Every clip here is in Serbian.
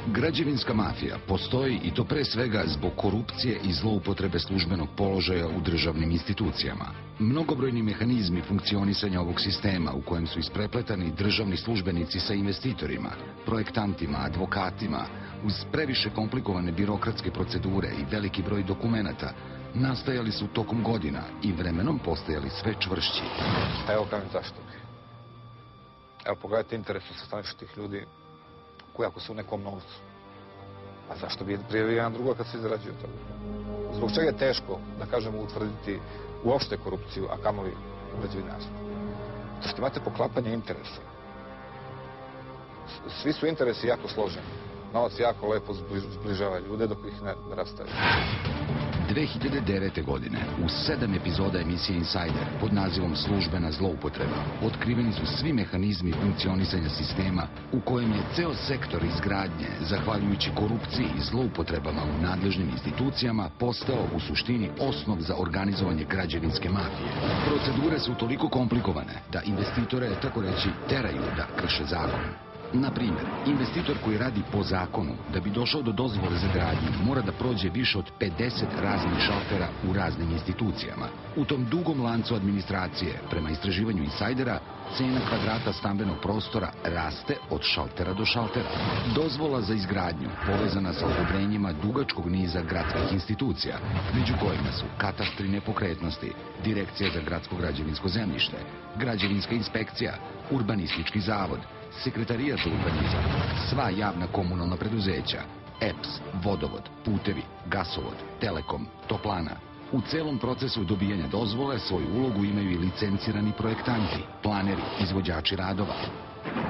Građevinska mafija postoji i to pre svega zbog korupcije i zloupotrebe službenog položaja u državnim institucijama. Mnogobrojni mehanizmi funkcionisanja ovog sistema u kojem su isprepletani državni službenici sa investitorima, projektantima, advokatima, uz previše komplikovane birokratske procedure i veliki broj dokumenata, nastajali su tokom godina i vremenom postajali sve čvršći. Evo kažem zašto. Evo pogledajte interese sa staništa tih ljudi koji ako su u nekom novcu. A zašto bi prijavio jedan druga kad se izrađuje to? Zbog čega je teško, da kažemo, utvrditi uopšte korupciju, a kamoli u građevinarstvu? To što imate poklapanje interesa. Svi su interesi jako složeni. Novac jako lepo zbližava ljude dok ih ne rastaje. 2009. godine u 7 epizoda emisije Insider pod nazivom Službena zloupotreba otkriveni su svi mehanizmi funkcionisanja sistema u kojem je ceo sektor izgradnje, zahvaljujući korupciji i zloupotrebama u nadležnim institucijama, postao u suštini osnov za organizovanje građevinske mafije. Procedure su toliko komplikovane da investitore, tako reći, teraju da krše zakon. Na primjer, investitor koji radi po zakonu, da bi došao do dozvole za gradnju, mora da prođe više od 50 raznih šaltera u raznim institucijama. U tom dugom lancu administracije, prema istraživanju Insajdera, cena kvadrata stambenog prostora raste od šaltera do šaltera. Dozvola za izgradnju povezana sa odobrenjima dugačkog niza gradskih institucija, među kojima su katastri nepokretnosti, Direkcija za gradsko građevinsko zemljište, Građevinska inspekcija, Urbanistički zavod, Sekretarijat za urbanizam, sva javna komunalna preduzeća, EPS, vodovod, putevi, gasovod, telekom, toplana. U celom procesu dobijanja dozvole svoju ulogu imaju i licencirani projektanti, planeri, izvođači radova.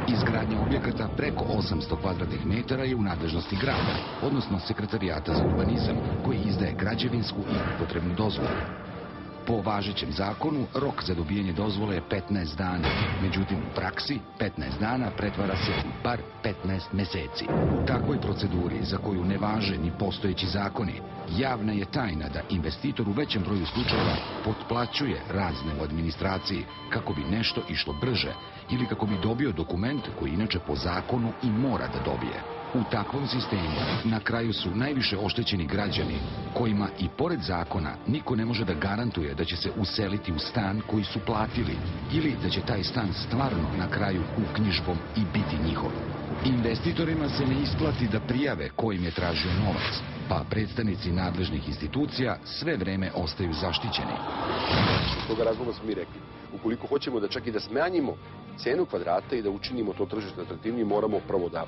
Izgradnja objekata preko 800 kvadratnih metara je u nadležnosti grada, odnosno Sekretarijata za urbanizam, koji izdaje građevinsku i upotrebnu dozvolu. Po važećem zakonu, rok za dobijanje dozvole je 15 dana. Međutim, u praksi, 15 dana pretvara se u bar 15 meseci. U takvoj proceduri, za koju ne važe ni postojeći zakoni, javna je tajna da investitor u većem broju slučajeva potplaćuje razne u administraciji kako bi nešto išlo brže ili kako bi dobio dokument koji inače po zakonu i mora da dobije. U takvom sistemu na kraju su najviše oštećeni građani kojima i pored zakona niko ne može da garantuje da će se useliti u stan koji su platili ili da će taj stan stvarno na kraju uknjižbom i biti njihov. Investitorima se ne isplati da prijave ko im je tražio novac, pa predstavnici nadležnih institucija sve vreme ostaju zaštićeni. Iz toga razloga smo mi rekli, ukoliko hoćemo da čak i da smanjimo cenu kvadrata i da učinimo to tržište atraktivnije, moramo prvo da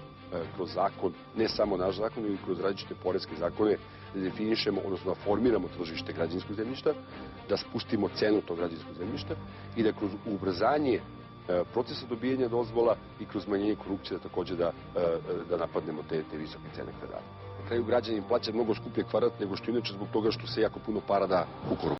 kroz zakon, ne samo naš zakon, nego kroz različite poreske zakone, da definišemo, odnosno da formiramo tržište građevinskog zemljišta, da spustimo cenu tog građevinskog zemljišta i da kroz ubrzanje procesa dobijanja dozvola i kroz smanjenje korupcije takođe da napadnemo te visoke cene kvadrata. Na kraju građanin plaća mnogo skuplje kvadrat nego što inače zbog toga što se jako puno para da u korupciju.